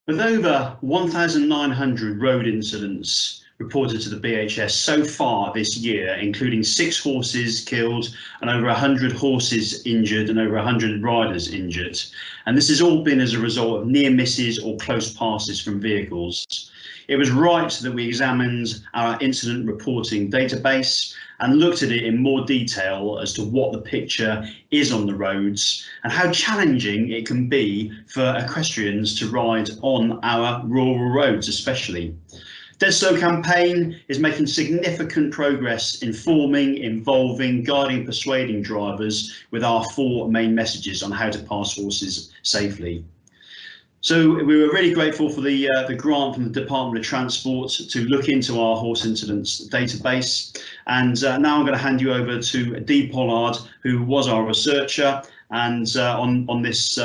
With over 1,900 road incidents reported to the BHS so far this year, including 6 horses killed and over 100 horses injured and over 100 riders injured. And this has all been as a result of near misses or close passes from vehicles. It was right that we examined our incident reporting database and looked at it in more detail as to what the picture is on the roads and how challenging it can be for equestrians to ride on our rural roads especially. Dead Slow campaign is making significant progress informing, involving, guiding, persuading drivers with our 4 main messages on how to pass horses safely. So we were really grateful for the grant from the Department of Transport to look into our horse incidents database. And now I'm going to hand you over to Dee Pollard, who was our researcher and on this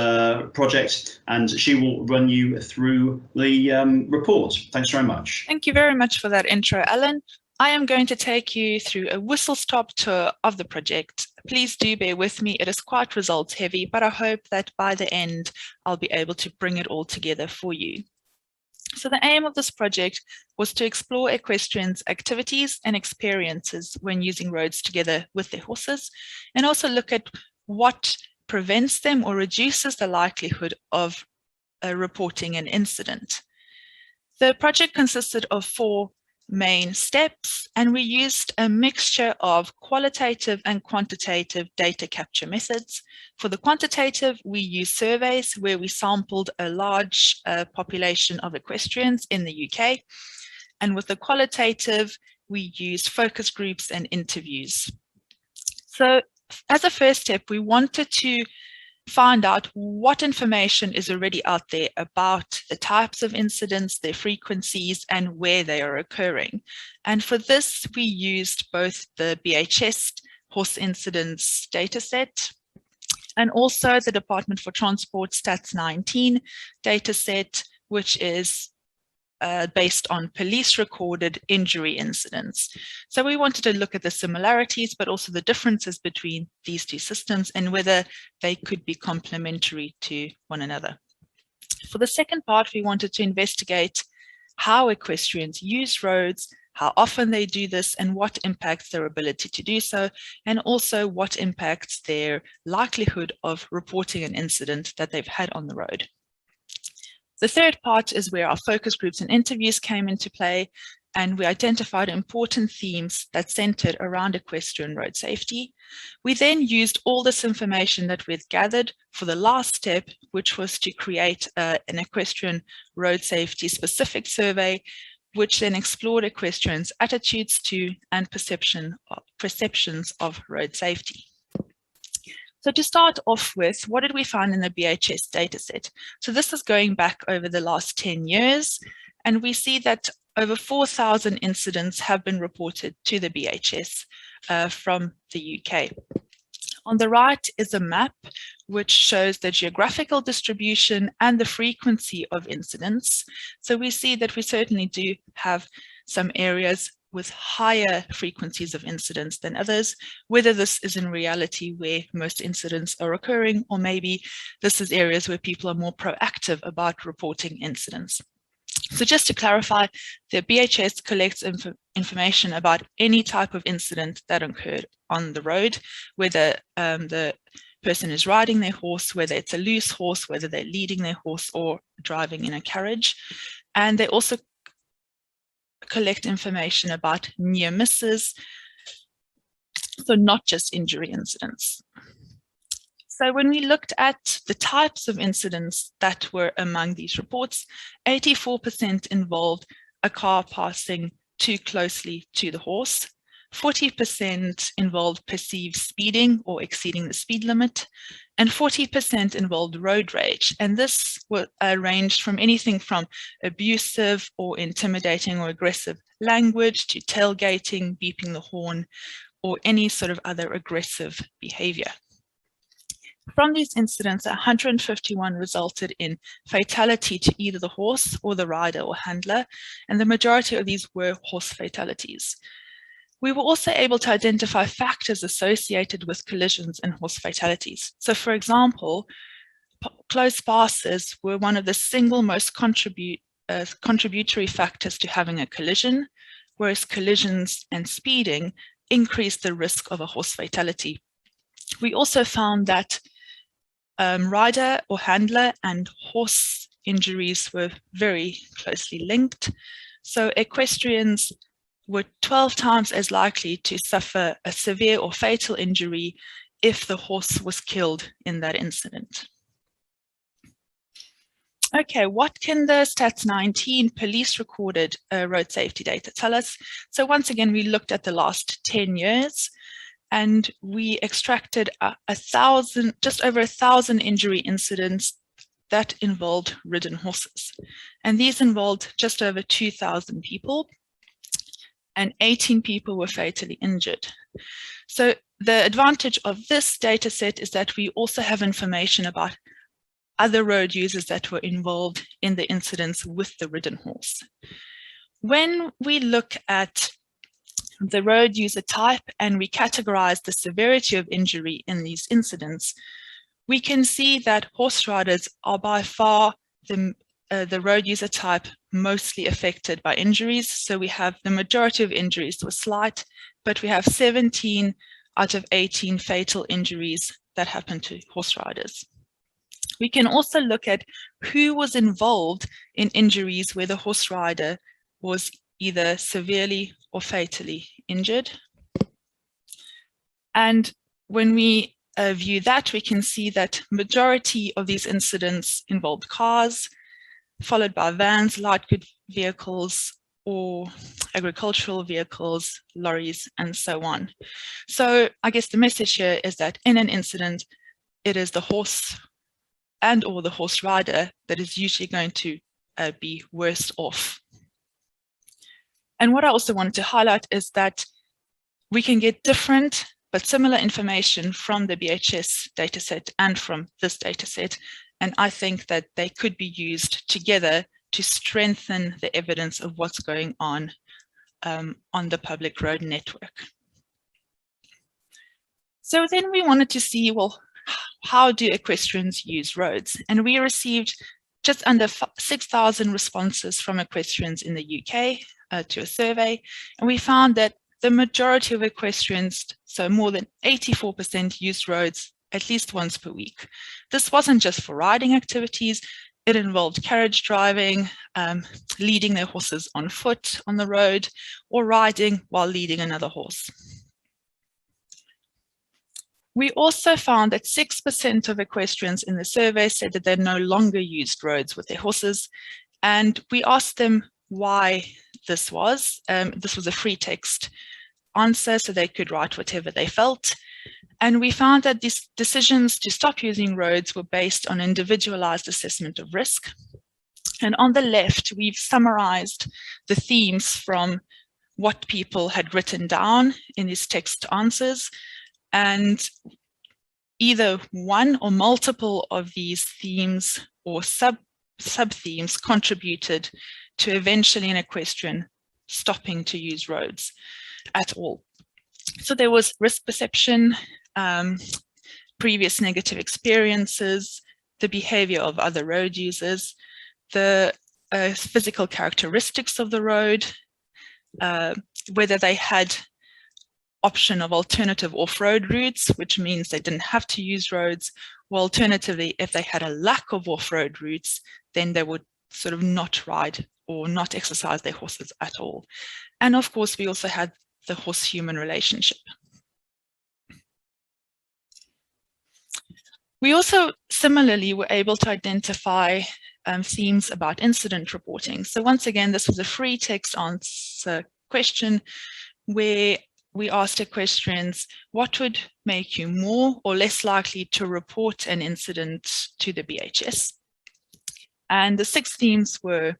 project, and she will run you through the report. Thanks very much. Thank you very much for that intro, Alan. I am going to take you through a whistle-stop tour of the project. Please do bear with me, it is quite results heavy, but I hope that by the end I'll be able to bring it all together for you. So the aim of this project was to explore equestrians' activities and experiences when using roads together with their horses, and also look at what prevents them or reduces the likelihood of reporting an incident. The project consisted of 4 main steps, and we used a mixture of qualitative and quantitative data capture methods. For the quantitative, we used surveys where we sampled a large population of equestrians in the UK. And with the qualitative, we used focus groups and interviews. So as a first step, we wanted to find out what information is already out there about the types of incidents, their frequencies, and where they are occurring. And for this, we used both the BHS horse incidents dataset and also the Department for Transport Stats 19 dataset, which is based on police recorded injury incidents. So we wanted to look at the similarities, but also the differences between these 2 systems and whether they could be complementary to one another. For the second part, we wanted to investigate how equestrians use roads, how often they do this, and what impacts their ability to do so, and also what impacts their likelihood of reporting an incident that they've had on the road. The third part is where our focus groups and interviews came into play, and we identified important themes that centered around equestrian road safety. We then used all this information that we'd gathered for the last step, which was to create an equestrian road safety specific survey, which then explored equestrians' attitudes to and perceptions of road safety. So to start off with, what did we find in the BHS dataset? So this is going back over the last 10 years, and we see that over 4,000 incidents have been reported to the BHS from the UK. On the right is a map which shows the geographical distribution and the frequency of incidents. So we see that we certainly do have some areas with higher frequencies of incidents than others, whether this is in reality where most incidents are occurring, or maybe this is areas where people are more proactive about reporting incidents. So just to clarify, the BHS collects information about any type of incident that occurred on the road, whether the person is riding their horse, whether it's a loose horse, whether they're leading their horse or driving in a carriage. And they also collect information about near misses, so not just injury incidents. So when we looked at the types of incidents that were among these reports, 84% involved a car passing too closely to the horse, 40% involved perceived speeding or exceeding the speed limit, and 40% involved road rage. And this ranged from anything from abusive or intimidating or aggressive language to tailgating, beeping the horn, or any sort of other aggressive behavior. From these incidents, 151 resulted in fatality to either the horse or the rider or handler, and the majority of these were horse fatalities. We were also able to identify factors associated with collisions and horse fatalities. So for example, close passes were one of the single most contributory factors to having a collision, whereas collisions and speeding increase the risk of a horse fatality. We also found that rider or handler and horse injuries were very closely linked. So equestrians were 12 times as likely to suffer a severe or fatal injury if the horse was killed in that incident. Okay, what can the Stats 19 police recorded road safety data tell us? So once again, we looked at the last 10 years and we extracted just over 1,000 injury incidents that involved ridden horses. And these involved just over 2,000 people, and 18 people were fatally injured. So the advantage of this data set is that we also have information about other road users that were involved in the incidents with the ridden horse. When we look at the road user type and we categorize the severity of injury in these incidents, we can see that horse riders are by far the road user type mostly affected by injuries. So we have the majority of injuries were slight, but we have 17 out of 18 fatal injuries that happened to horse riders. We can also look at who was involved in injuries where the horse rider was either severely or fatally injured. And when we view that, we can see that majority of these incidents involved cars, followed by vans, light goods vehicles, or agricultural vehicles, lorries, and so on. So I guess the message here is that in an incident, it is the horse and or the horse rider that is usually going to be worse off. And what I also wanted to highlight is that we can get different but similar information from the BHS dataset and from this dataset. And I think that they could be used together to strengthen the evidence of what's going on the public road network. So then we wanted to see, well, how do equestrians use roads? And we received just under 6,000 responses from equestrians in the UK to a survey. And we found that the majority of equestrians, so more than 84%, used roads at least once per week. This wasn't just for riding activities. It involved carriage driving, leading their horses on foot on the road, or riding while leading another horse. We also found that 6% of equestrians in the survey said that they no longer used roads with their horses. And we asked them why this was. This was a free text answer, so they could write whatever they felt. And we found that these decisions to stop using roads were based on individualized assessment of risk. And on the left, we've summarized the themes from what people had written down in these text answers. And either one or multiple of these themes or sub-themes contributed to eventually an equestrian stopping to use roads at all. So there was risk perception, previous negative experiences, the behavior of other road users, the physical characteristics of the road, whether they had option of alternative off-road routes, which means they didn't have to use roads, or alternatively, if they had a lack of off-road routes, then they would sort of not ride or not exercise their horses at all. And of course, we also had the horse-human relationship. We also similarly were able to identify themes about incident reporting. So once again, this was a free text answer question where we asked equestrians, what would make you more or less likely to report an incident to the BHS? And the 6 themes were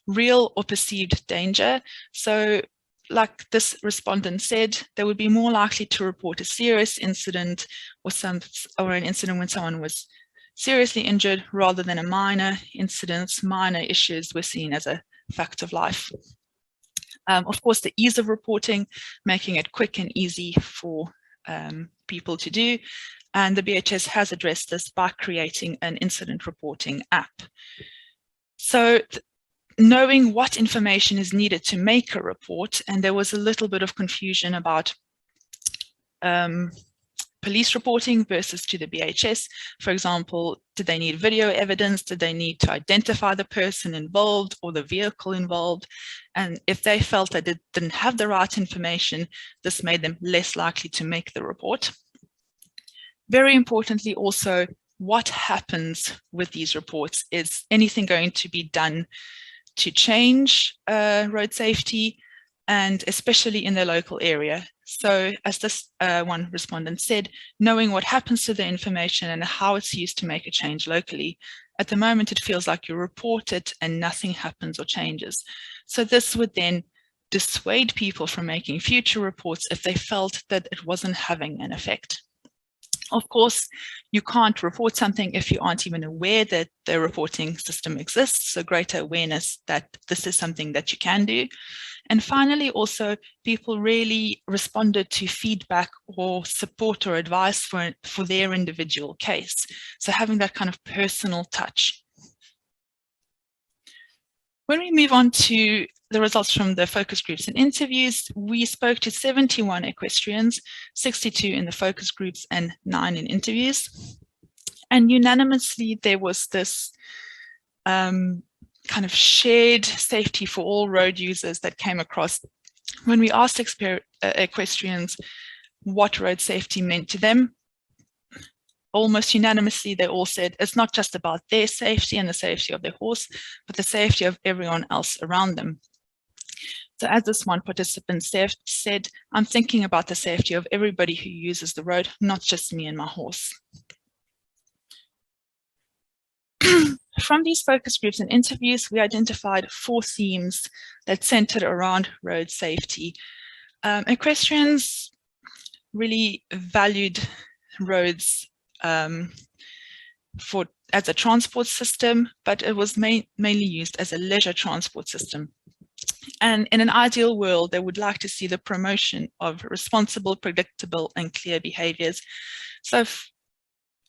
real or perceived danger. So like this respondent said, they would be more likely to report a serious incident or an incident when someone was seriously injured rather than a minor incident. Minor issues were seen as a fact of life. Of course, the ease of reporting, making it quick and easy for people to do. And the BHS has addressed this by creating an incident reporting app. So knowing what information is needed to make a report, and there was a little bit of confusion about police reporting versus to the BHS. For example, did they need video evidence? Did they need to identify the person involved or the vehicle involved? And if they felt that they didn't have the right information, this made them less likely to make the report. Very importantly also, what happens with these reports? Is anything going to be done to change road safety, and especially in the local area? So as this one respondent said, knowing what happens to the information and how it's used to make a change locally. At the moment, it feels like you report it and nothing happens or changes. So this would then dissuade people from making future reports if they felt that it wasn't having an effect. Of course, you can't report something if you aren't even aware that the reporting system exists, so greater awareness that this is something that you can do. And finally, also, people really responded to feedback or support or advice for their individual case. So having that kind of personal touch. When we move on to the results from the focus groups and interviews, we spoke to 71 equestrians, 62 in the focus groups and 9 in interviews. And unanimously, there was this kind of shared safety for all road users that came across when we asked equestrians what road safety meant to them. Almost unanimously, they all said it's not just about their safety and the safety of their horse, but the safety of everyone else around them. So as this one participant said, I'm thinking about the safety of everybody who uses the road, not just me and my horse. From these focus groups and interviews, we identified 4 themes that centered around road safety. Equestrians really valued roads as a transport system, but it was mainly used as a leisure transport system. And in an ideal world, they would like to see the promotion of responsible, predictable, and clear behaviors. So,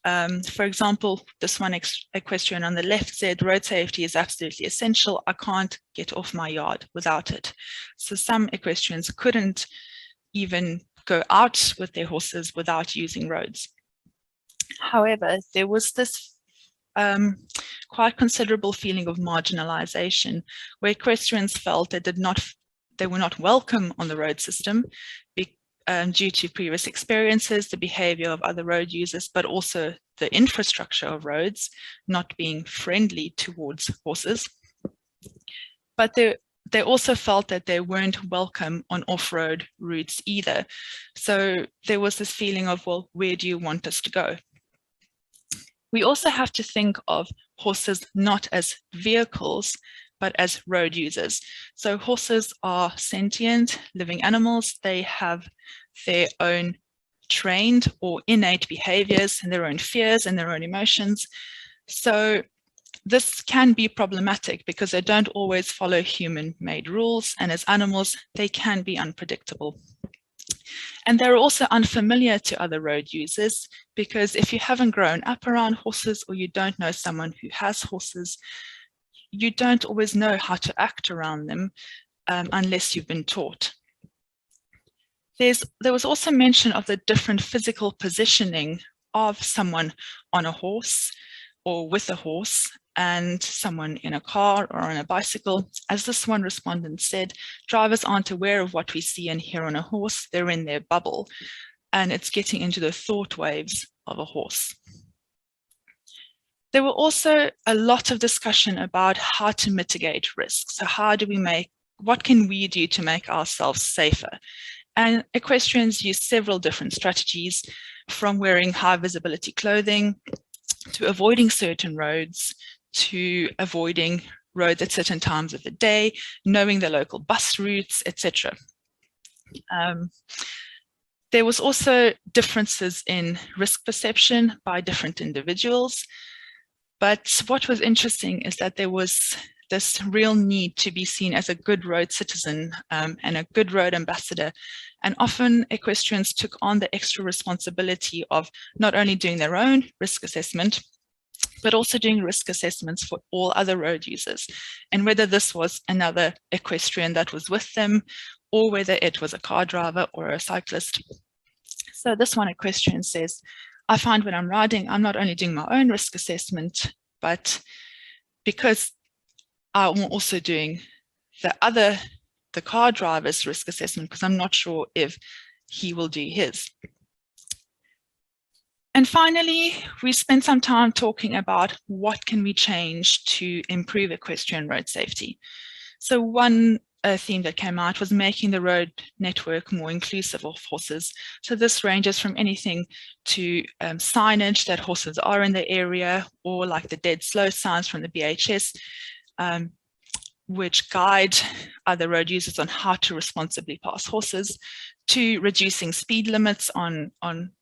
for example, this one equestrian on the left said, road safety is absolutely essential. I can't get off my yard without it. So some equestrians couldn't even go out with their horses without using roads. However, there was this quite considerable feeling of marginalization, where equestrians felt they were not welcome on the road system due to previous experiences, the behavior of other road users, but also the infrastructure of roads not being friendly towards horses. But they also felt that they weren't welcome on off-road routes either. So there was this feeling of, well, where do you want us to go? We also have to think of horses not as vehicles, but as road users. So horses are sentient, living animals. They have their own trained or innate behaviors and their own fears and their own emotions. So this can be problematic because they don't always follow human-made rules, and as animals, they can be unpredictable. And they're also unfamiliar to other road users, because if you haven't grown up around horses or you don't know someone who has horses, you don't always know how to act around them unless you've been taught. There was also mention of the different physical positioning of someone on a horse or with a horse and someone in a car or on a bicycle. As this one respondent said, drivers aren't aware of what we see and hear on a horse. They're in their bubble, and it's getting into the thought waves of a horse. There were also a lot of discussion about how to mitigate risks. So what can we do to make ourselves safer? And equestrians use several different strategies, from wearing high visibility clothing to avoiding certain roads, to avoiding roads at certain times of the day, knowing the local bus routes, etc. There was also differences in risk perception by different individuals. But what was interesting is that there was this real need to be seen as a good road citizen and a good road ambassador. And often equestrians took on the extra responsibility of not only doing their own risk assessment, but also doing risk assessments for all other road users. And whether this was another equestrian that was with them, or whether it was a car driver or a cyclist. So this one equestrian says, I find when I'm riding, I'm not only doing my own risk assessment, but because I'm also doing the car driver's risk assessment, because I'm not sure if he will do his. And finally, we spent some time talking about what can we change to improve equestrian road safety. So one theme that came out was making the road network more inclusive of horses. So this ranges from anything to signage that horses are in the area, or like the dead slow signs from the BHS, which guide other road users on how to responsibly pass horses, to reducing speed limits on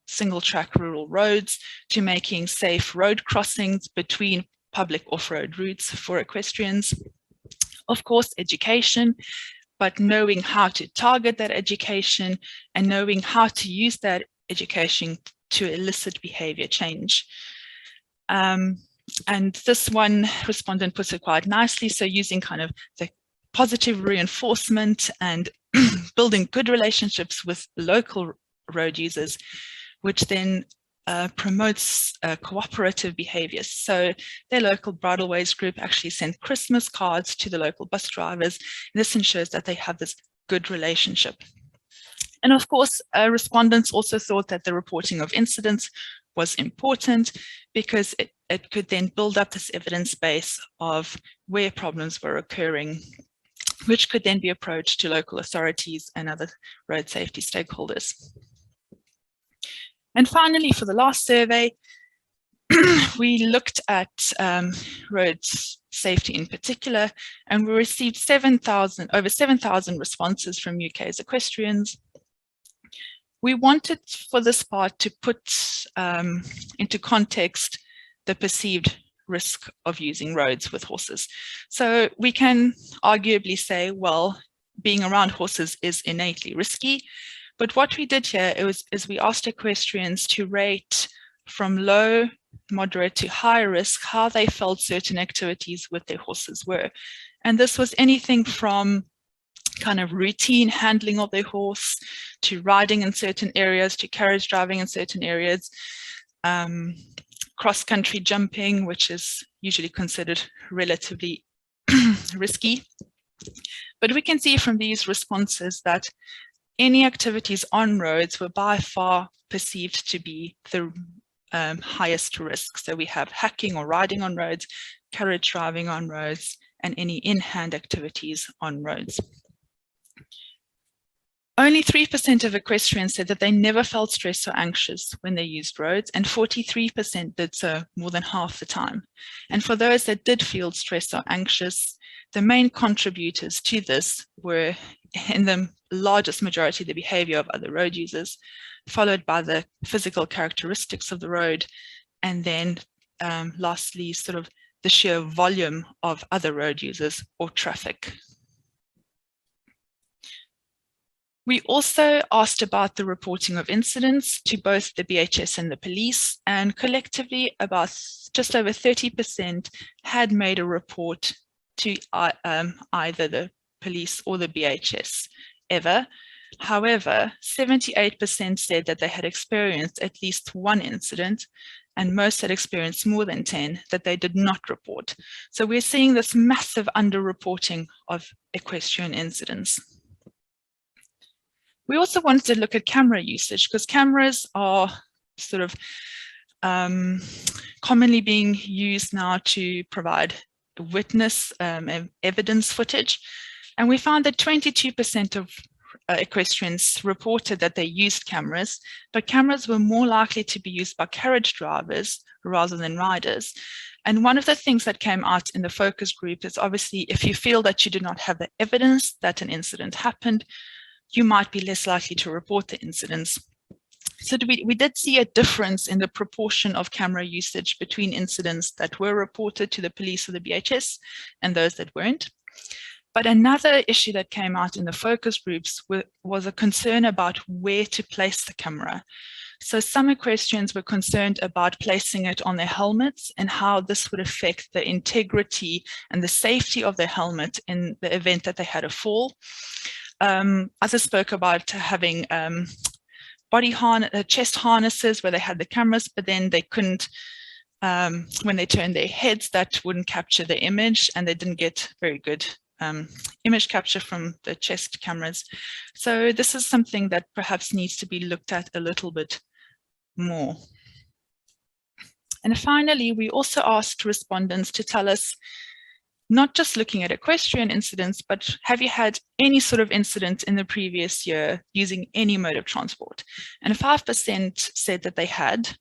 single track rural roads, to making safe road crossings between public off-road routes for equestrians. Of course, education, but knowing how to target that education and knowing how to use that education to elicit behavior change. And this one respondent puts it quite nicely. So using kind of the positive reinforcement and building good relationships with local road users, which then promotes cooperative behaviors. So their local bridleways group actually sent Christmas cards to the local bus drivers. This ensures that they have this good relationship. And of course, respondents also thought that the reporting of incidents was important, because it could then build up this evidence base of where problems were occurring, which could then be approached to local authorities and other road safety stakeholders. And finally, for the last survey, we looked at road safety in particular, and we received over 7,000 responses from UK's equestrians. We wanted for this part to put into context the perceived risk of using roads with horses. So we can arguably say, well, being around horses is innately risky. But what we did here is we asked equestrians to rate from low, moderate to high risk how they felt certain activities with their horses were. And this was anything from kind of routine handling of their horse, to riding in certain areas, to carriage driving in certain areas, cross-country jumping, which is usually considered relatively risky. But we can see from these responses that any activities on roads were by far perceived to be the highest risk. So we have hacking or riding on roads, carriage driving on roads, and any in-hand activities on roads. Only 3% of equestrians said that they never felt stressed or anxious when they used roads, and 43% did so more than half the time. And for those that did feel stressed or anxious, the main contributors to this were, in the largest majority, the behavior of other road users, followed by the physical characteristics of the road, and then lastly, sort of the sheer volume of other road users or traffic. We also asked about the reporting of incidents to both the BHS and the police, and collectively about just over 30% had made a report to either the police or the BHS ever. However, 78% said that they had experienced at least one incident, and most had experienced more than 10 that they did not report. So we're seeing this massive underreporting of equestrian incidents. We also wanted to look at camera usage, because cameras are sort of commonly being used now to provide witness evidence footage. And we found that 22% of equestrians reported that they used cameras, but cameras were more likely to be used by carriage drivers rather than riders. And one of the things that came out in the focus group is, obviously, if you feel that you do not have the evidence that an incident happened, you might be less likely to report the incidents. So we did see a difference in the proportion of camera usage between incidents that were reported to the police or the BHS and those that weren't. But another issue that came out in the focus groups was a concern about where to place the camera. So some equestrians were concerned about placing it on their helmets and how this would affect the integrity and the safety of their helmet in the event that they had a fall. Others spoke about having chest harnesses where they had the cameras, but then they couldn't, when they turned their heads, that wouldn't capture the image, and they didn't get very good image capture from the chest cameras. So this is something that perhaps needs to be looked at a little bit more. And finally, we also asked respondents to tell us, not just looking at equestrian incidents, but have you had any sort of incident in the previous year using any mode of transport? And 5% said that they had.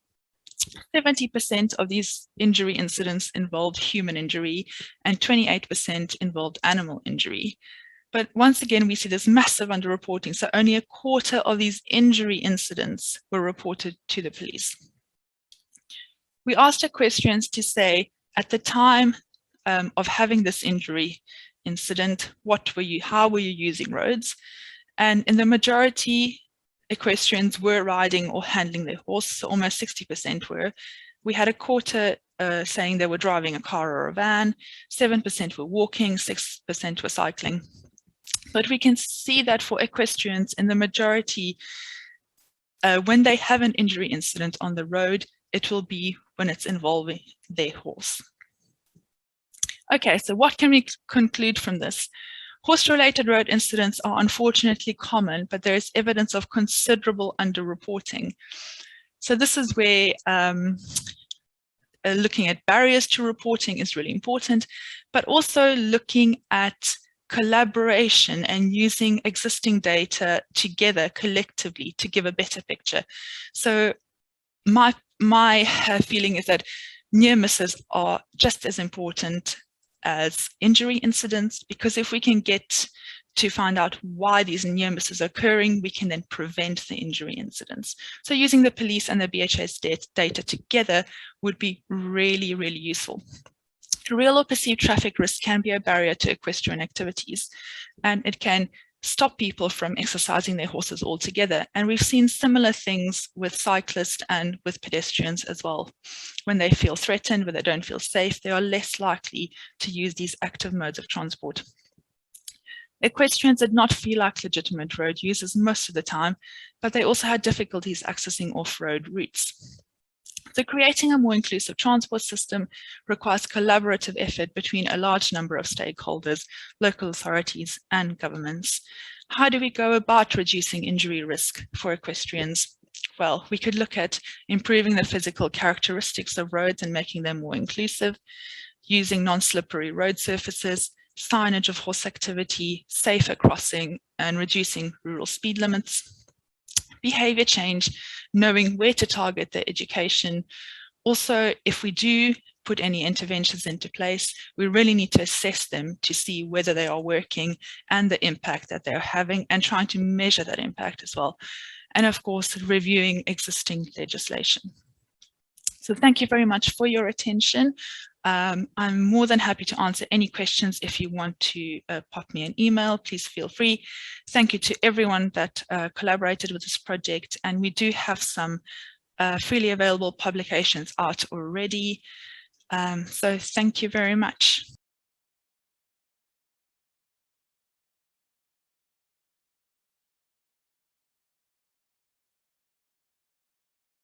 70% of these injury incidents involved human injury and 28% involved animal injury. But once again, we see this massive underreporting. So only a quarter of these injury incidents were reported to the police. We asked equestrians to say, at the time of having this injury incident, how were you using roads? And in the majority, equestrians were riding or handling their horse, so almost 60% were. We had a quarter saying they were driving a car or a van, 7% were walking, 6% were cycling. But we can see that for equestrians, in the majority, when they have an injury incident on the road, it will be when it's involving their horse. Okay, so what can we conclude from this? Horse-related road incidents are unfortunately common, but there is evidence of considerable underreporting. So this is where looking at barriers to reporting is really important, but also looking at collaboration and using existing data together collectively to give a better picture. So my feeling is that near misses are just as important as injury incidents, because if we can get to find out why these near misses are occurring, we can then prevent the injury incidents. So using the police and the BHS data together would be really, really useful. Real or perceived traffic risk can be a barrier to equestrian activities, and it can stop people from exercising their horses altogether. And we've seen similar things with cyclists and with pedestrians as well. When they feel threatened, when they don't feel safe, they are less likely to use these active modes of transport. Equestrians did not feel like legitimate road users most of the time, but they also had difficulties accessing off-road routes. So creating a more inclusive transport system requires collaborative effort between a large number of stakeholders, local authorities, and governments. How do we go about reducing injury risk for equestrians? Well, we could look at improving the physical characteristics of roads and making them more inclusive, using non-slippery road surfaces, signage of horse activity, safer crossing, and reducing rural speed limits. Behavior change, knowing where to target their education. Also, if we do put any interventions into place, we really need to assess them to see whether they are working and the impact that they're having, and trying to measure that impact as well. And of course, reviewing existing legislation. So thank you very much for your attention. I'm more than happy to answer any questions. If you want to pop me an email, please feel free. Thank you to everyone that collaborated with this project. And we do have some freely available publications out already. So thank you very much.